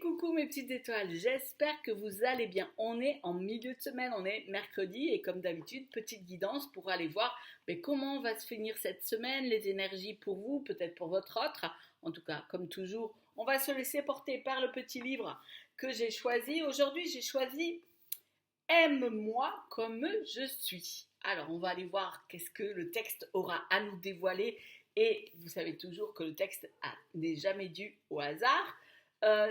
Coucou mes petites étoiles, j'espère que vous allez bien. On est en milieu de semaine, on est mercredi et comme d'habitude, petite guidance pour aller voir comment va se finir cette semaine, les énergies pour vous, peut-être pour votre autre. En tout cas, comme toujours, on va se laisser porter par le petit livre que j'ai choisi. Aujourd'hui, j'ai choisi Aime-moi comme je suis. Alors, on va aller voir qu'est-ce que le texte aura à nous dévoiler. Et vous savez toujours que le texte n'est jamais dû au hasard.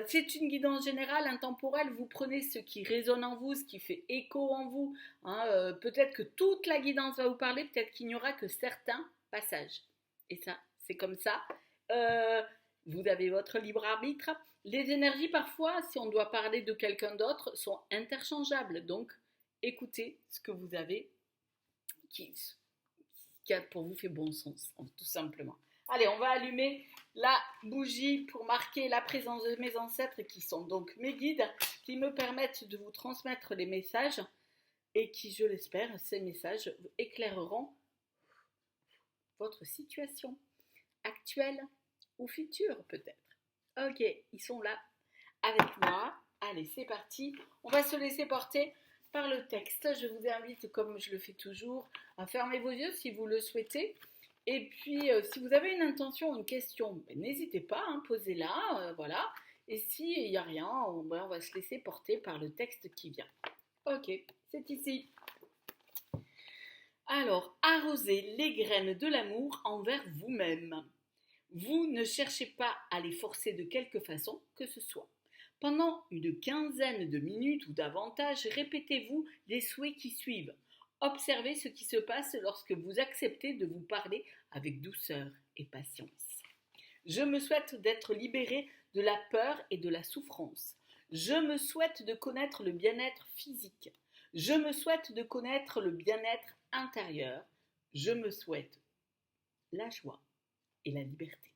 C'est une guidance générale, intemporelle. Vous prenez ce qui résonne en vous, ce qui fait écho en vous. Peut-être que toute la guidance va vous parler, peut-être qu'il n'y aura que certains passages. Et ça, c'est comme ça. Vous avez votre libre arbitre. Les énergies, parfois, si on doit parler de quelqu'un d'autre, sont interchangeables. Donc, écoutez ce que vous avez qui a pour vous fait bon sens, tout simplement. Allez, on va allumer la bougie pour marquer la présence de mes ancêtres qui sont donc mes guides, qui me permettent de vous transmettre les messages et qui, je l'espère, ces messages éclaireront votre situation actuelle ou future peut-être. Ok, ils sont là avec moi. Allez, c'est parti. On va se laisser porter par le texte. Je vous invite, comme je le fais toujours, à fermer vos yeux si vous le souhaitez. Et puis, si vous avez une intention, une question, n'hésitez pas, posez-la, voilà. Et s'il n'y a rien, on va se laisser porter par le texte qui vient. Ok, c'est ici. Alors, arrosez les graines de l'amour envers vous-même. Vous ne cherchez pas à les forcer de quelque façon que ce soit. Pendant une quinzaine de minutes ou davantage, répétez-vous les souhaits qui suivent. Observez ce qui se passe lorsque vous acceptez de vous parler avec douceur et patience. Je me souhaite d'être libérée de la peur et de la souffrance. Je me souhaite de connaître le bien-être physique. Je me souhaite de connaître le bien-être intérieur. Je me souhaite la joie et la liberté.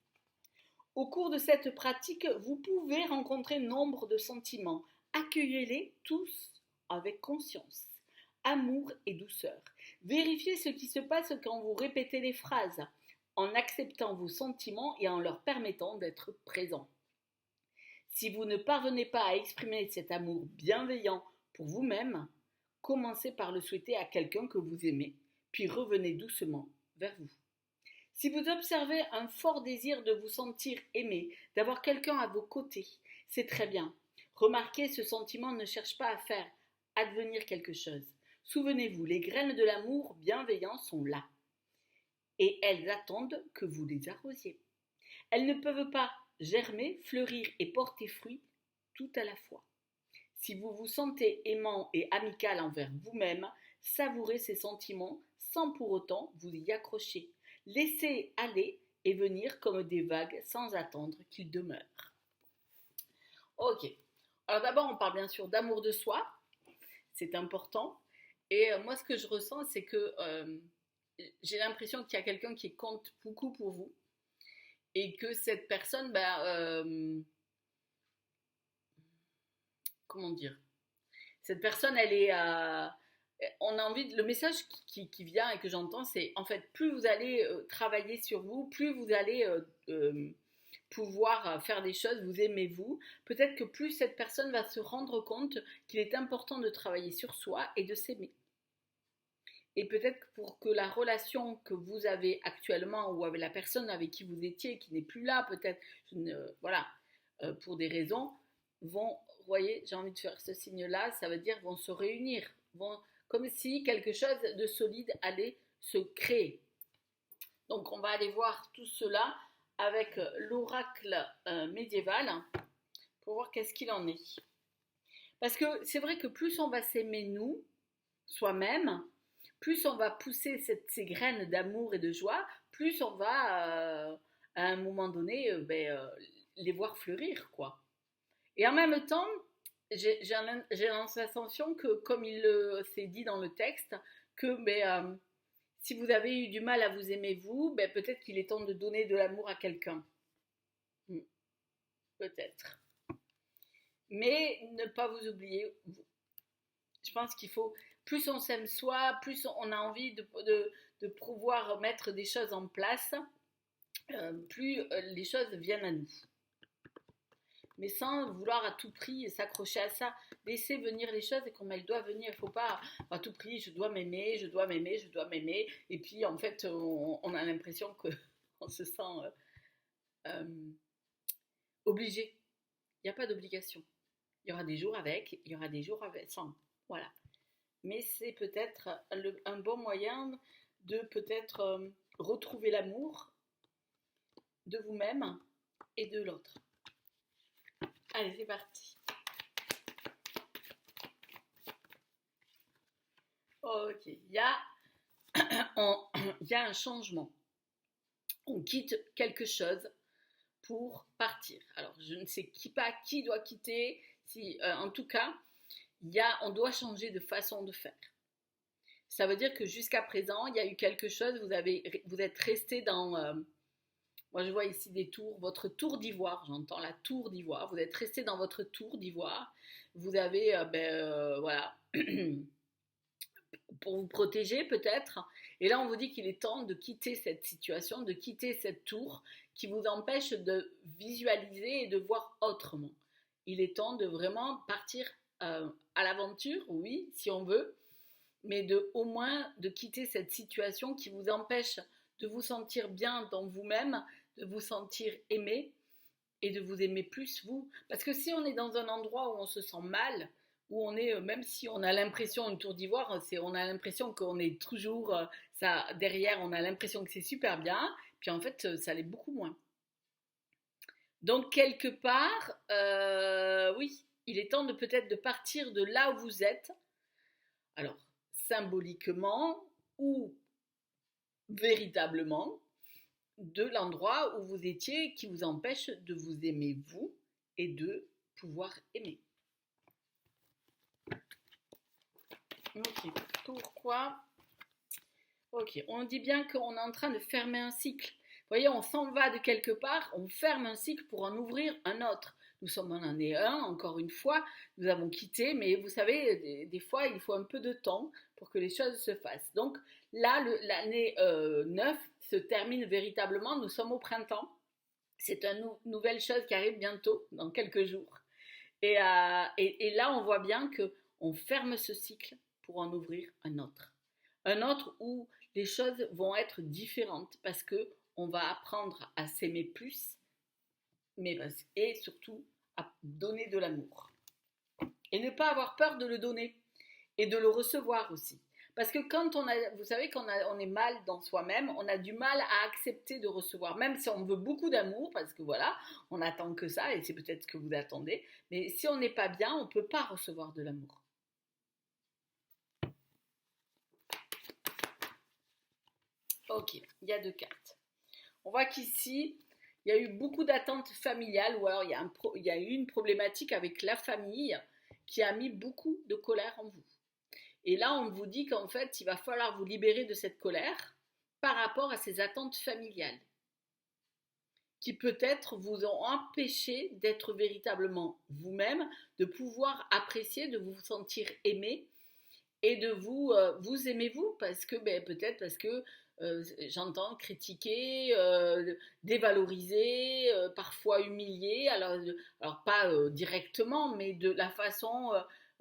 Au cours de cette pratique, vous pouvez rencontrer nombre de sentiments. Accueillez-les tous avec conscience, amour et douceur. Vérifiez ce qui se passe quand vous répétez les phrases, en acceptant vos sentiments et en leur permettant d'être présents. Si vous ne parvenez pas à exprimer cet amour bienveillant pour vous-même, commencez par le souhaiter à quelqu'un que vous aimez, puis revenez doucement vers vous. Si vous observez un fort désir de vous sentir aimé, d'avoir quelqu'un à vos côtés, c'est très bien. Remarquez, ce sentiment ne cherche pas à faire advenir quelque chose. Souvenez-vous, les graines de l'amour bienveillant sont là. Et elles attendent que vous les arrosiez. Elles ne peuvent pas germer, fleurir et porter fruit tout à la fois. Si vous vous sentez aimant et amical envers vous-même, savourez ces sentiments sans pour autant vous y accrocher. Laissez aller et venir comme des vagues sans attendre qu'ils demeurent. Ok. Alors d'abord, on parle bien sûr d'amour de soi. C'est important. Et moi, ce que je ressens, c'est que j'ai l'impression qu'il y a quelqu'un qui compte beaucoup pour vous. Et que cette personne, comment dire, cette personne, elle est on a envie le message qui vient et que j'entends, c'est en fait plus vous allez travailler sur vous, plus vous allez pouvoir faire des choses, vous aimez vous, peut-être que plus cette personne va se rendre compte qu'il est important de travailler sur soi et de s'aimer. Et peut-être pour que la relation que vous avez actuellement ou avec la personne avec qui vous étiez, qui n'est plus là, peut-être, pour des raisons, vont, vous voyez, j'ai envie de faire ce signe-là, ça veut dire vont se réunir, comme si quelque chose de solide allait se créer. Donc on va aller voir tout cela avec l'oracle médiéval pour voir qu'est-ce qu'il en est. Parce que c'est vrai que plus on va s'aimer nous, soi-même, plus on va pousser ces graines d'amour et de joie, plus on va à un moment donné les voir fleurir, quoi. Et en même temps, j'ai la sensation que, comme il s'est dit dans le texte, que si vous avez eu du mal à vous aimer vous, peut-être qu'il est temps de donner de l'amour à quelqu'un. Peut-être. Mais ne pas vous oublier, vous. Je pense qu'il faut, plus on s'aime soi, plus on a envie de pouvoir mettre des choses en place, plus les choses viennent à nous. mais sans vouloir à tout prix s'accrocher à ça. Laisser venir les choses et comme elles doivent venir. Il ne faut pas à tout prix, je dois m'aimer, je dois m'aimer, je dois m'aimer. Et puis en fait, on a l'impression qu'on se sent euh, obligé. Il n'y a pas d'obligation. Il y aura des jours avec, il y aura des jours avec, sans. Voilà. Mais c'est peut-être un bon moyen de peut-être retrouver l'amour de vous-même et de l'autre. Allez, c'est parti. Ok, il y a un changement. On quitte quelque chose pour partir. Alors, je ne sais pas qui doit quitter. Si, en tout cas, on doit changer de façon de faire. Ça veut dire que jusqu'à présent, il y a eu quelque chose, vous êtes resté dans... moi, je vois ici des tours, votre tour d'ivoire, j'entends la tour d'ivoire. Vous êtes resté dans votre tour d'ivoire. Vous avez, voilà, pour vous protéger peut-être. Et là, on vous dit qu'il est temps de quitter cette situation, de quitter cette tour qui vous empêche de visualiser et de voir autrement. Il est temps de vraiment partir à l'aventure, oui, si on veut, mais au moins de quitter cette situation qui vous empêche de vous sentir bien dans vous-même, de vous sentir aimé et de vous aimer plus vous. Parce que si on est dans un endroit où on se sent mal, où on est, même si on a l'impression, une tour d'ivoire, on a l'impression qu'on est toujours, ça, derrière, on a l'impression que c'est super bien, puis en fait, ça l'est beaucoup moins. Donc, quelque part, oui, il est temps de peut-être de partir de là où vous êtes. Alors, symboliquement ou véritablement, de l'endroit où vous étiez qui vous empêche de vous aimer vous et de pouvoir aimer. Ok, pourquoi? Ok, on dit bien qu'on est en train de fermer un cycle. Vous voyez, on s'en va de quelque part, on ferme un cycle pour en ouvrir un autre. Nous sommes en année 1, encore une fois, nous avons quitté, mais vous savez, des fois, il faut un peu de temps pour que les choses se fassent. Donc là, l'année 9 se termine véritablement, nous sommes au printemps. C'est une nouvelle chose qui arrive bientôt, dans quelques jours. Et là, on voit bien qu'on ferme ce cycle pour en ouvrir un autre. Un autre où les choses vont être différentes parce qu'on va apprendre à s'aimer plus et surtout à donner de l'amour. Et ne pas avoir peur de le donner et de le recevoir aussi. Parce que quand vous savez qu'on est mal dans soi-même, on a du mal à accepter de recevoir, même si on veut beaucoup d'amour, parce que voilà, on attend que ça, et c'est peut-être ce que vous attendez, mais si on n'est pas bien, on ne peut pas recevoir de l'amour. Ok, il y a 2 cartes. On voit qu'ici, il y a eu beaucoup d'attentes familiales, ou alors il y a eu une problématique avec la famille qui a mis beaucoup de colère en vous. Et là, on vous dit qu'en fait, il va falloir vous libérer de cette colère par rapport à ces attentes familiales qui peut-être vous ont empêché d'être véritablement vous-même, de pouvoir apprécier, de vous sentir aimé et de vous aimez-vous parce que peut-être parce que j'entends critiquer, dévaloriser, parfois humilier, alors pas directement, mais de la façon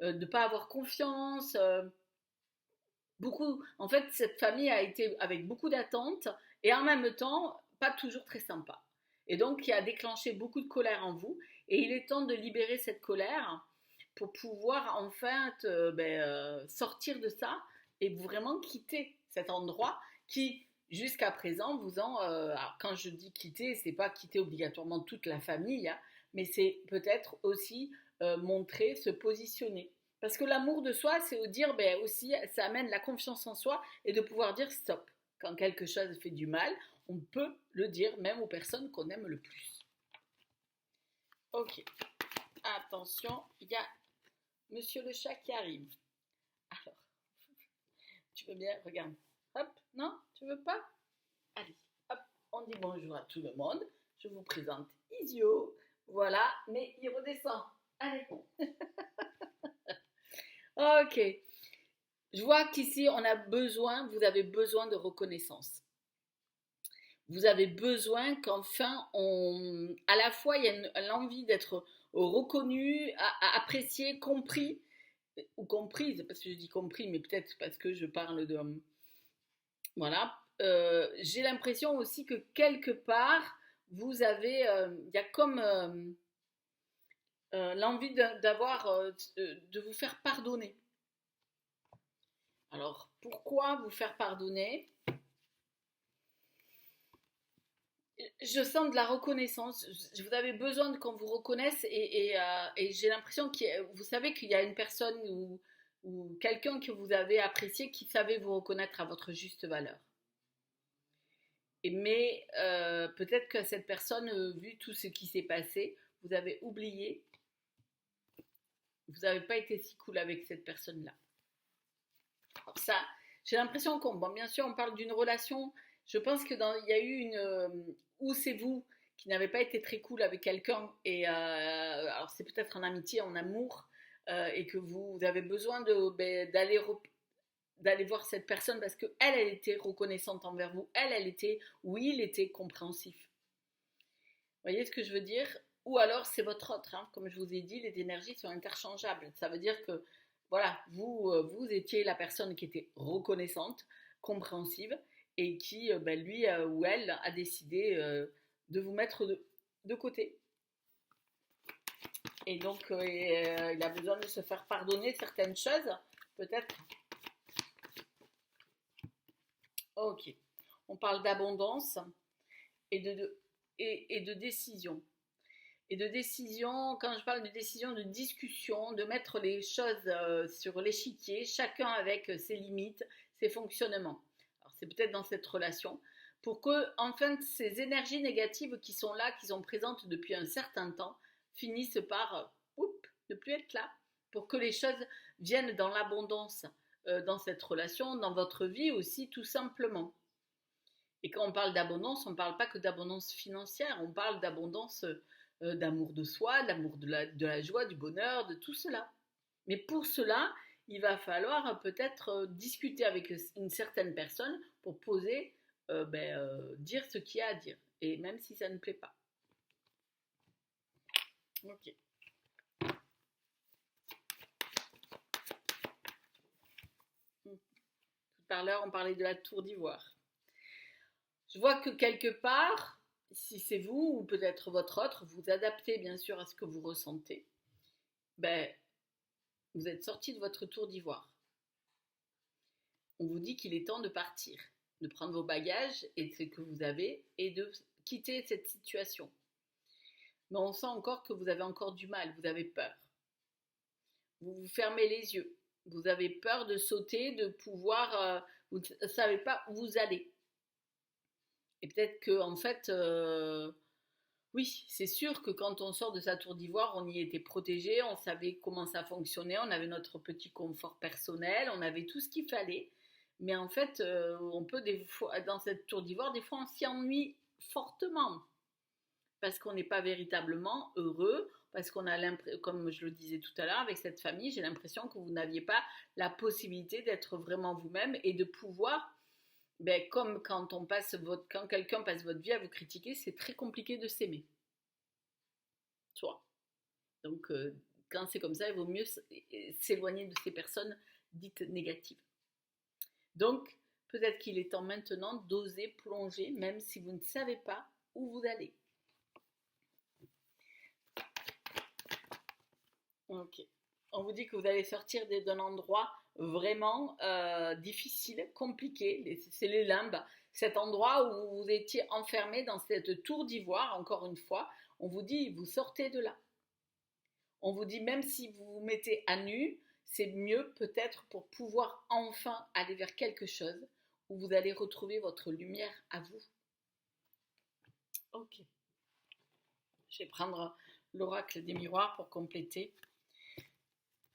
de ne pas avoir confiance. Beaucoup, en fait, cette famille a été avec beaucoup d'attentes et en même temps pas toujours très sympa. Et donc, qui a déclenché beaucoup de colère en vous. Et il est temps de libérer cette colère pour pouvoir enfin sortir de ça et vraiment quitter cet endroit qui, jusqu'à présent, alors quand je dis quitter, c'est pas quitter obligatoirement toute la famille, hein, mais c'est peut-être aussi montrer, se positionner. Parce que l'amour de soi, c'est dire aussi, ça amène la confiance en soi et de pouvoir dire stop. Quand quelque chose fait du mal, on peut le dire même aux personnes qu'on aime le plus. Ok, attention, il y a Monsieur le chat qui arrive. Alors, tu veux bien, regarde. Hop, non, tu veux pas? Allez, hop, on dit bonjour à tout le monde. Je vous présente Isio. Voilà, mais il redescend. Allez. Ok. Je vois qu'ici, vous avez besoin de reconnaissance. Vous avez besoin qu'enfin, à la fois, il y a l'envie d'être reconnu, apprécié, compris, ou comprise, parce que je dis compris, mais peut-être parce que je parle de... Voilà. J'ai l'impression aussi que quelque part, vous avez... Il y a comme l'envie d'avoir... de vous faire pardonner. Alors, pourquoi vous faire pardonner? Je sens de la reconnaissance. Vous avez besoin qu'on vous reconnaisse et j'ai l'impression vous savez qu'il y a une personne ou quelqu'un que vous avez apprécié qui savait vous reconnaître à votre juste valeur. Mais peut-être que cette personne, vu tout ce qui s'est passé, vous avez oublié, vous n'avez pas été si cool avec cette personne-là. Alors ça, j'ai l'impression qu'on, bon, bien sûr, on parle d'une relation. Je pense que il y a eu où c'est vous qui n'avez pas été très cool avec quelqu'un et alors c'est peut-être en amitié, en amour et que vous avez besoin d'aller voir cette personne parce que elle était reconnaissante envers vous, elle était ou il était compréhensif. Vous voyez ce que je veux dire? Ou alors c'est votre autre, hein. Comme je vous ai dit, les énergies sont interchangeables. Ça veut dire que voilà, vous étiez la personne qui était reconnaissante, compréhensive et qui, lui ou elle a décidé de vous mettre de côté. Et donc il a besoin de se faire pardonner certaines choses, peut-être. Ok. On parle d'abondance et de décision. Et de décision, quand je parle de décision, de discussion, de mettre les choses sur l'échiquier, chacun avec ses limites, ses fonctionnements. Alors c'est peut-être dans cette relation, pour que, enfin, ces énergies négatives qui sont là, qui sont présentes depuis un certain temps, finissent par, ne plus être là, pour que les choses viennent dans l'abondance dans cette relation, dans votre vie aussi, tout simplement. Et quand on parle d'abondance, on ne parle pas que d'abondance financière, on parle d'abondance d'amour de soi, d'amour de la joie, du bonheur, de tout cela. Mais pour cela, il va falloir peut-être discuter avec une certaine personne pour poser, dire ce qu'il y a à dire. Et même si ça ne plaît pas. Ok. Tout à l'heure, on parlait de la tour d'ivoire. Je vois que quelque part, si c'est vous ou peut-être votre autre, vous adaptez bien sûr à ce que vous ressentez. Vous êtes sorti de votre tour d'ivoire. On vous dit qu'il est temps de partir, de prendre vos bagages et ce que vous avez et de quitter cette situation. Mais on sent encore que vous avez encore du mal, vous avez peur. Vous vous fermez les yeux. Vous avez peur de sauter, de pouvoir... vous ne savez pas où vous allez. Et peut-être que, en fait, oui, c'est sûr que quand on sort de sa tour d'ivoire, on y était protégé, on savait comment ça fonctionnait, on avait notre petit confort personnel, on avait tout ce qu'il fallait. Mais en fait, on peut des fois, dans cette tour d'ivoire, des fois on s'y ennuie fortement. Parce qu'on n'est pas véritablement heureux, parce qu'on a l'impression, comme je le disais tout à l'heure, avec cette famille, j'ai l'impression que vous n'aviez pas la possibilité d'être vraiment vous-même et de pouvoir, comme quand quand quelqu'un passe votre vie à vous critiquer, c'est très compliqué de s'aimer. Soit. Donc, quand c'est comme ça, il vaut mieux s'éloigner de ces personnes dites négatives. Donc, peut-être qu'il est temps maintenant d'oser plonger, même si vous ne savez pas où vous allez. Ok. On vous dit que vous allez sortir d'un endroit vraiment difficile, compliqué. C'est les limbes. Cet endroit où vous étiez enfermé dans cette tour d'ivoire, encore une fois, on vous dit, vous sortez de là. On vous dit, même si vous vous mettez à nu, c'est mieux peut-être pour pouvoir enfin aller vers quelque chose où vous allez retrouver votre lumière à vous. Ok. Je vais prendre l'oracle des miroirs pour compléter.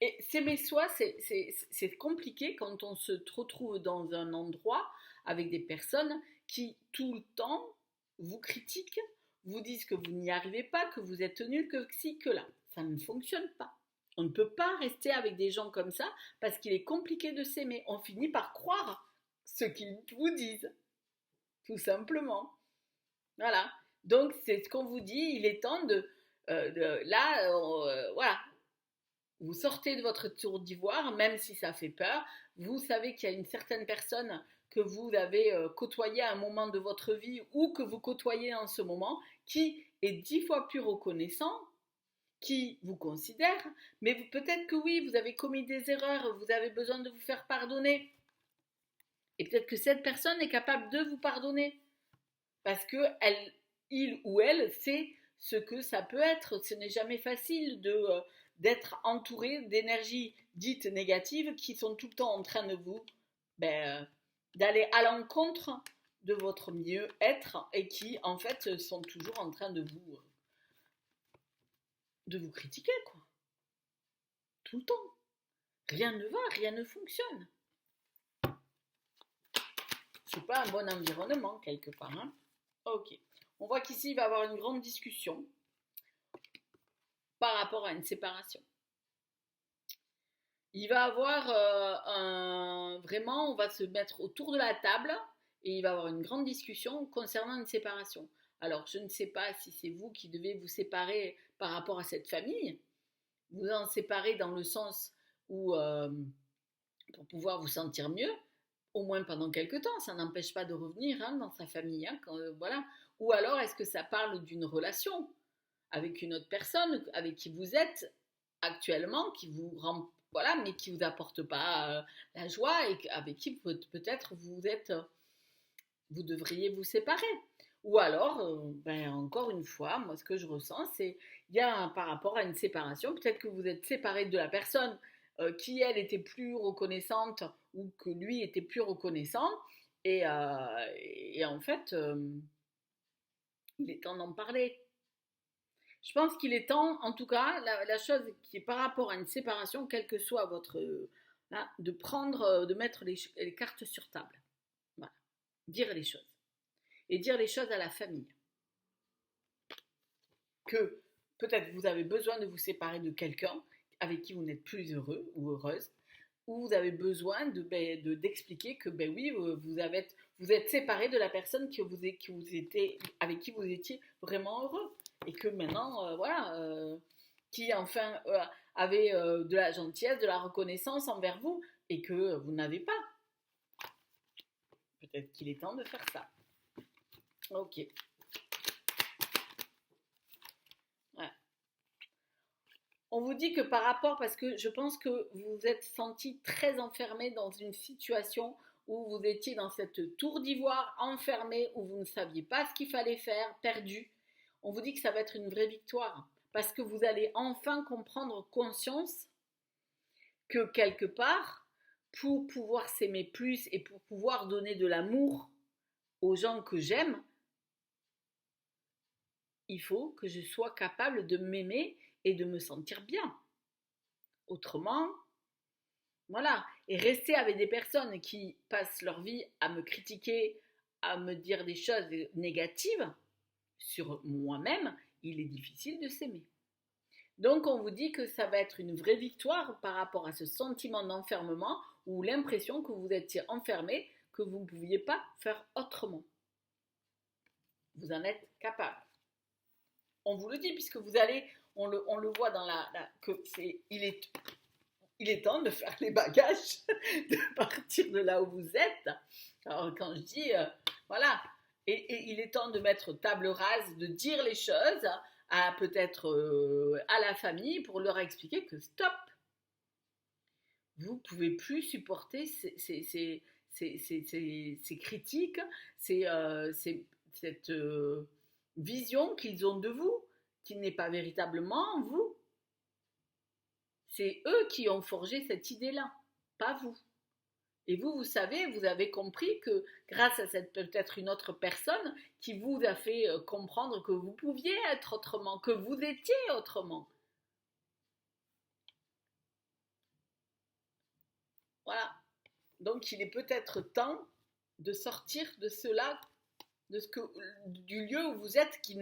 Et s'aimer soi, c'est compliqué quand on se retrouve dans un endroit avec des personnes qui, tout le temps, vous critiquent, vous disent que vous n'y arrivez pas, que vous êtes nul, que ci, que là. Ça ne fonctionne pas. On ne peut pas rester avec des gens comme ça parce qu'il est compliqué de s'aimer. On finit par croire ce qu'ils vous disent. Tout simplement. Voilà. Donc, c'est ce qu'on vous dit. Il est temps Voilà, vous sortez de votre tour d'ivoire, même si ça fait peur. Vous savez qu'il y a une certaine personne que vous avez côtoyée à un moment de votre vie ou que vous côtoyez en ce moment, qui est 10 fois plus reconnaissant, qui vous considère, mais peut-être que oui, vous avez commis des erreurs, vous avez besoin de vous faire pardonner. Et peut-être que cette personne est capable de vous pardonner. Parce que il ou elle sait ce que ça peut être. Ce n'est jamais facile d'être entouré d'énergies dites négatives qui sont tout le temps en train de vous, d'aller à l'encontre de votre mieux-être et qui, en fait, sont toujours en train de vous critiquer, quoi. Tout le temps. Rien ne va, rien ne fonctionne. C'est pas un bon environnement, quelque part, hein. Ok. On voit qu'ici, il va y avoir une grande discussion par rapport à une séparation. Il va y avoir vraiment, on va se mettre autour de la table et il va y avoir une grande discussion concernant une séparation. Alors, je ne sais pas si c'est vous qui devez vous séparer par rapport à cette famille. Vous en séparez dans le sens où, pour pouvoir vous sentir mieux, au moins pendant quelques temps, ça n'empêche pas de revenir dans sa famille, voilà. Ou alors, est-ce que ça parle d'une relation avec une autre personne avec qui vous êtes actuellement, qui vous rend, voilà, mais qui vous apporte pas la joie et avec qui peut-être vous devriez vous séparer. Ou alors, encore une fois, moi ce que je ressens, c'est il y a par rapport à une séparation, peut-être que vous êtes séparé de la personne qui elle était plus reconnaissante ou que lui était plus reconnaissant et en fait il est temps d'en parler. Je pense qu'il est temps, en tout cas, la chose qui est par rapport à une séparation, quel que soit votre, de prendre, de mettre les cartes sur table. Voilà. Dire les choses. Et dire les choses à la famille. Que peut-être vous avez besoin de vous séparer de quelqu'un avec qui vous n'êtes plus heureux ou heureuse, ou vous avez besoin d'expliquer que oui, vous êtes séparé de la personne avec qui vous étiez vraiment heureux. Et que maintenant, qui enfin avait de la gentillesse, de la reconnaissance envers vous, et que vous n'avez pas. Peut-être qu'il est temps de faire ça. Ok. Ouais. On vous dit que par rapport, parce que je pense que vous vous êtes senti très enfermé dans une situation où vous étiez dans cette tour d'ivoire enfermé, où vous ne saviez pas ce qu'il fallait faire, perdu. On vous dit que ça va être une vraie victoire, parce que vous allez enfin comprendre conscience que quelque part, pour pouvoir s'aimer plus et pour pouvoir donner de l'amour aux gens que j'aime, il faut que je sois capable de m'aimer et de me sentir bien. Autrement, voilà. Et rester avec des personnes qui passent leur vie à me critiquer, à me dire des choses négatives sur moi-même, il est difficile de s'aimer. Donc on vous dit que ça va être une vraie victoire par rapport à ce sentiment d'enfermement ou l'impression que vous étiez enfermé, que vous ne pouviez pas faire autrement. Vous en êtes capable. On vous le dit puisque vous allez, on le voit dans il est temps de faire les bagages, de partir de là où vous êtes. Alors quand je dis, voilà, et il est temps de mettre table rase, de dire les choses à peut-être à la famille pour leur expliquer que stop, vous ne pouvez plus supporter ces critiques, cette vision qu'ils ont de vous, qui n'est pas véritablement vous. C'est eux qui ont forgé cette idée-là, pas vous. Et vous savez, vous avez compris que grâce à cette peut-être une autre personne qui vous a fait comprendre que vous pouviez être autrement, que vous étiez autrement. Voilà. Donc il est peut-être temps de sortir de cela, du lieu où vous êtes qui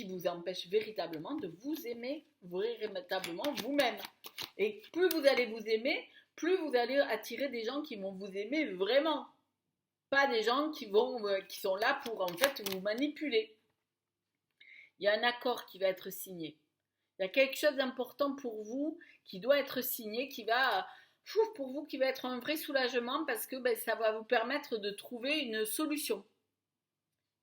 vous empêche véritablement de vous aimer véritablement vous-même. Et plus vous allez vous aimer, plus vous allez attirer des gens qui vont vous aimer vraiment. Pas des gens qui sont là pour en fait vous manipuler. Il y a un accord qui va être signé. Il y a quelque chose d'important pour vous qui doit être signé, qui va, pour vous, qui va être un vrai soulagement parce que ça va vous permettre de trouver une solution.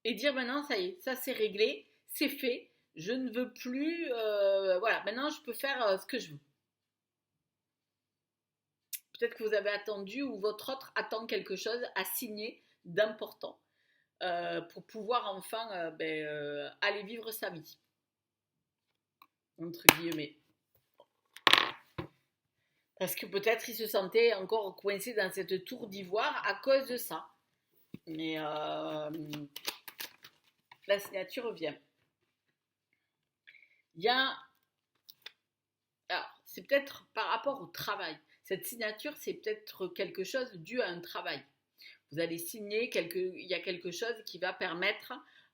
Et dire maintenant, ça y est, ça c'est réglé, c'est fait, je ne veux plus, voilà, maintenant je peux faire ce que je veux. Peut-être que vous avez attendu ou votre autre attend quelque chose à signer d'important pour pouvoir enfin aller vivre sa vie, entre guillemets. Parce que peut-être il se sentait encore coincé dans cette tour d'ivoire à cause de ça. Mais la signature vient. Il y a... Alors, c'est peut-être par rapport au travail. Cette signature, c'est peut-être quelque chose dû à un travail. Vous allez signer, il y a quelque chose qui va permettre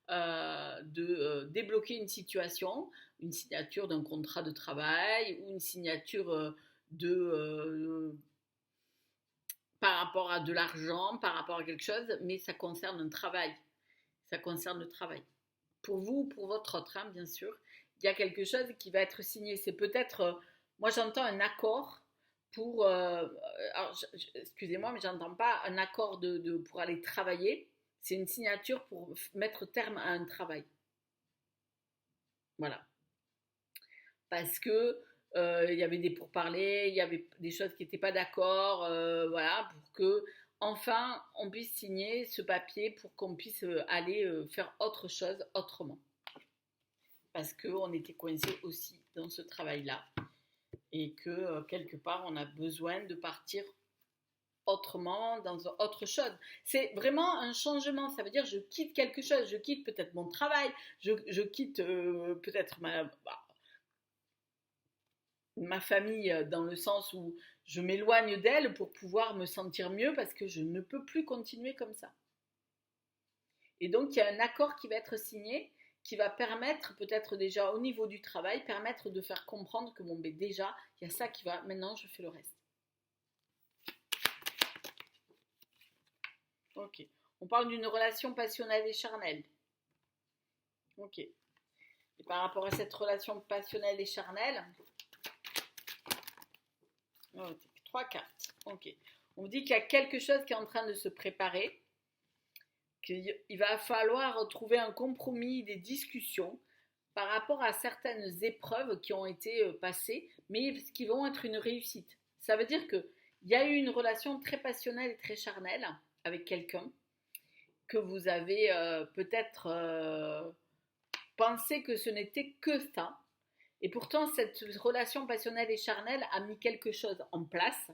de débloquer une situation, une signature d'un contrat de travail ou une signature par rapport à de l'argent, par rapport à quelque chose, mais ça concerne un travail. Ça concerne le travail. Pour vous ou pour votre autre, hein, bien sûr, il y a quelque chose qui va être signé. C'est peut-être, moi j'entends un accord pour, alors, excusez-moi, mais j'entends pas un accord pour aller travailler. C'est une signature pour mettre terme à un travail. Voilà. Parce que il y avait des pourparlers, il y avait des choses qui n'étaient pas d'accord, voilà, pour que enfin on puisse signer ce papier pour qu'on puisse aller faire autre chose autrement. Parce qu'on était coincé aussi dans ce travail-là et que quelque part on a besoin de partir autrement, dans autre chose. C'est vraiment un changement, ça veut dire je quitte quelque chose, je quitte peut-être mon travail, je quitte peut-être ma famille dans le sens où je m'éloigne d'elle pour pouvoir me sentir mieux parce que je ne peux plus continuer comme ça. Et donc il y a un accord qui va être signé qui va permettre peut-être déjà au niveau du travail, permettre de faire comprendre que bon ben déjà il y a ça qui va, maintenant je fais le reste. Ok. On parle d'une relation passionnelle et charnelle. Ok. Et par rapport à cette relation passionnelle et charnelle, oh, 3 cartes. Ok. On dit qu'il y a quelque chose qui est en train de se préparer, qu'il va falloir trouver un compromis, des discussions par rapport à certaines épreuves qui ont été passées, mais qui vont être une réussite. Ça veut dire qu'il y a eu une relation très passionnelle et très charnelle avec quelqu'un que vous avez peut-être pensé que ce n'était que ça. Et pourtant, cette relation passionnelle et charnelle a mis quelque chose en place,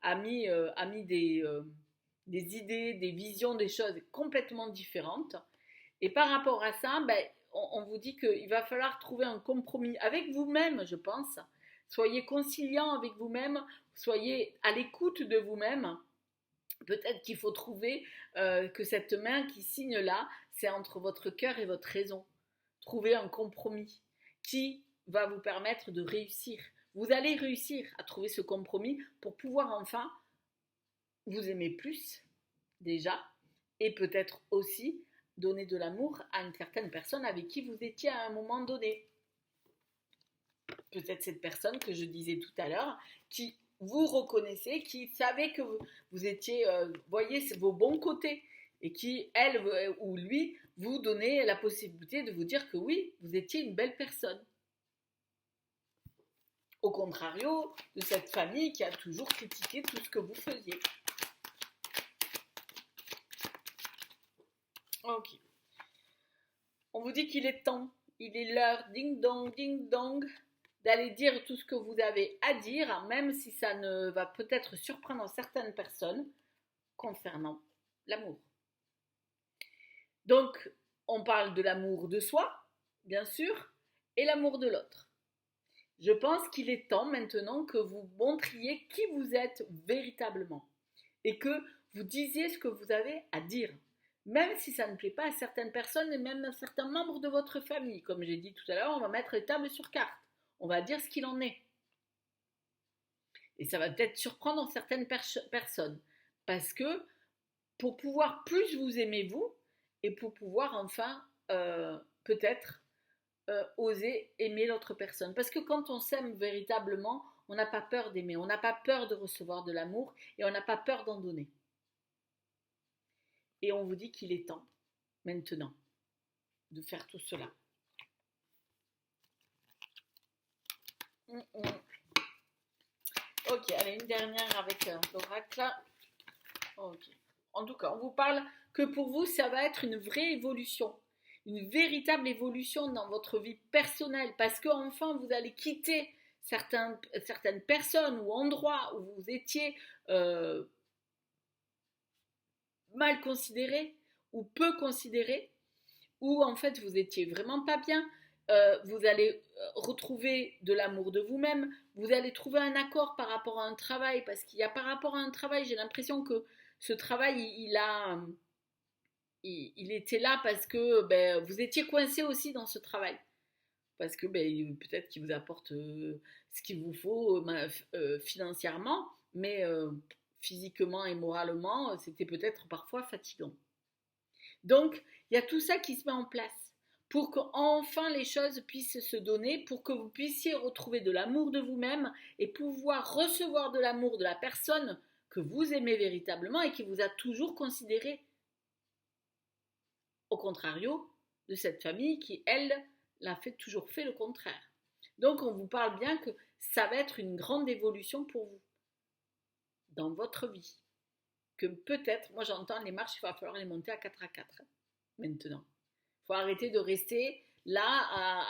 a mis des idées, des visions, des choses complètement différentes. Et par rapport à ça, on vous dit qu'il va falloir trouver un compromis avec vous-même, je pense. Soyez conciliant avec vous-même, soyez à l'écoute de vous-même. Peut-être qu'il faut trouver que cette main qui signe là, c'est entre votre cœur et votre raison. Trouver un compromis qui va vous permettre de réussir. Vous allez réussir à trouver ce compromis pour pouvoir enfin vous aimer plus, déjà, et peut-être aussi donner de l'amour à une certaine personne avec qui vous étiez à un moment donné. Peut-être cette personne que je disais tout à l'heure, qui vous reconnaissez, qui savait que vous étiez, voyez vos bons côtés, et qui, elle ou lui, vous donnait la possibilité de vous dire que oui, vous étiez une belle personne. Au contrario de cette famille qui a toujours critiqué tout ce que vous faisiez. Ok. On vous dit qu'il est temps, il est l'heure, ding dong, d'aller dire tout ce que vous avez à dire, même si ça ne va peut-être surprendre certaines personnes concernant l'amour. Donc, on parle de l'amour de soi, bien sûr, et l'amour de l'autre. Je pense qu'il est temps maintenant que vous montriez qui vous êtes véritablement et que vous disiez ce que vous avez à dire, même si ça ne plaît pas à certaines personnes et même à certains membres de votre famille. Comme j'ai dit tout à l'heure, on va mettre les tables sur carte, on va dire ce qu'il en est. Et ça va peut-être surprendre certaines personnes, parce que pour pouvoir plus vous aimer vous, et pour pouvoir enfin peut-être oser aimer l'autre personne. Parce que quand on s'aime véritablement, on n'a pas peur d'aimer, on n'a pas peur de recevoir de l'amour et on n'a pas peur d'en donner. Et on vous dit qu'il est temps, maintenant, de faire tout cela. Ok, allez, une dernière avec l'oracle. Ok. En tout cas, on vous parle que pour vous, ça va être une vraie évolution. Une véritable évolution dans votre vie personnelle. Parce qu'enfin, vous allez quitter certaines personnes ou endroits où vous étiez mal considéré ou peu considéré, où en fait vous étiez vraiment pas bien. Vous allez retrouver de l'amour de vous-même, vous allez trouver un accord par rapport à un travail, parce qu'il y a par rapport à un travail, j'ai l'impression que ce travail, il était là parce que vous étiez coincé aussi dans ce travail. Parce que peut-être qu'il vous apporte ce qu'il vous faut financièrement, mais physiquement et moralement, c'était peut-être parfois fatigant. Donc, il y a tout ça qui se met en place pour qu'enfin les choses puissent se donner, pour que vous puissiez retrouver de l'amour de vous-même et pouvoir recevoir de l'amour de la personne que vous aimez véritablement et qui vous a toujours considéré. Au contrario de cette famille qui, elle, toujours fait le contraire. Donc, on vous parle bien que ça va être une grande évolution pour vous dans votre vie. Que peut-être, moi j'entends les marches, il va falloir les monter à 4 à 4 maintenant. Il faut arrêter de rester là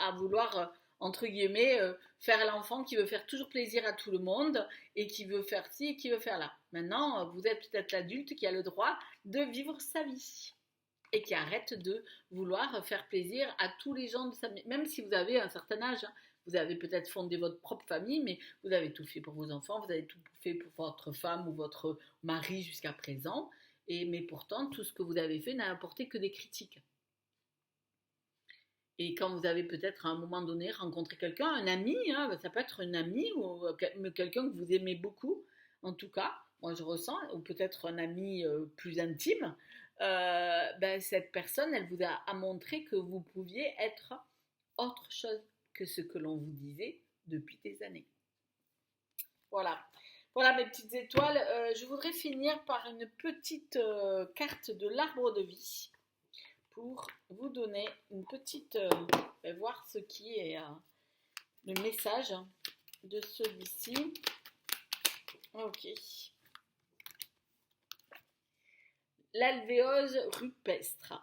à vouloir, entre guillemets, faire l'enfant qui veut faire toujours plaisir à tout le monde et qui veut faire ci et qui veut faire là. Maintenant, vous êtes peut-être l'adulte qui a le droit de vivre sa vie et qui arrête de vouloir faire plaisir à tous les gens de sa vie. Même si vous avez un certain âge, vous avez peut-être fondé votre propre famille, mais vous avez tout fait pour vos enfants, vous avez tout fait pour votre femme ou votre mari jusqu'à présent, mais pourtant, tout ce que vous avez fait n'a apporté que des critiques. Et quand vous avez peut-être à un moment donné rencontré quelqu'un, un ami, ça peut être un ami ou quelqu'un que vous aimez beaucoup, en tout cas, moi je ressens, ou peut-être un ami plus intime, cette personne, elle vous a montré que vous pouviez être autre chose que ce que l'on vous disait depuis des années. Voilà. Voilà mes petites étoiles. Je voudrais finir par une petite carte de l'arbre de vie pour vous donner une petite... voir ce qui est le message de celui-ci. Ok. L'alvéose rupestre.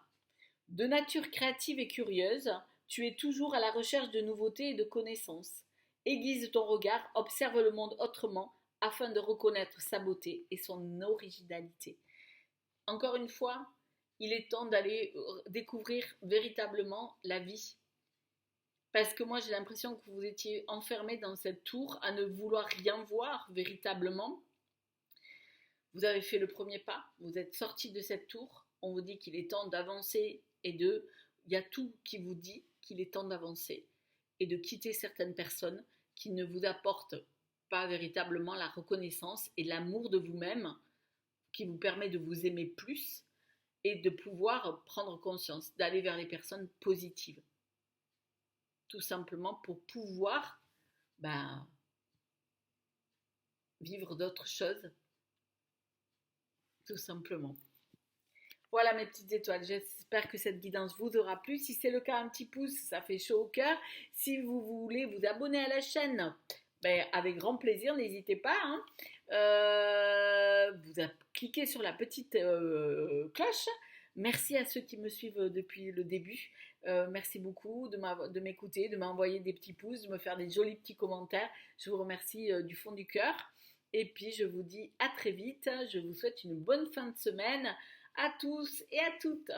De nature créative et curieuse, tu es toujours à la recherche de nouveautés et de connaissances. Aiguise ton regard, observe le monde autrement afin de reconnaître sa beauté et son originalité. Encore une fois, il est temps d'aller découvrir véritablement la vie. Parce que moi, j'ai l'impression que vous étiez enfermé dans cette tour à ne vouloir rien voir véritablement. Vous avez fait le premier pas, vous êtes sorti de cette tour. On vous dit qu'il est temps d'avancer il y a tout qui vous dit qu'il est temps d'avancer et de quitter certaines personnes qui ne vous apportent pas véritablement la reconnaissance et l'amour de vous-même qui vous permet de vous aimer plus et de pouvoir prendre conscience, d'aller vers les personnes positives. Tout simplement pour pouvoir vivre d'autres choses, tout simplement. Voilà mes petites étoiles, j'espère que cette guidance vous aura plu. Si c'est le cas, un petit pouce, ça fait chaud au cœur. Si vous voulez vous abonner à la chaîne, avec grand plaisir, n'hésitez pas. Vous cliquez sur la petite cloche. Merci à ceux qui me suivent depuis le début. Merci beaucoup de m'écouter, de m'envoyer des petits pouces, de me faire des jolis petits commentaires. Je vous remercie du fond du cœur. Et puis je vous dis à très vite. Je vous souhaite une bonne fin de semaine à tous et à toutes.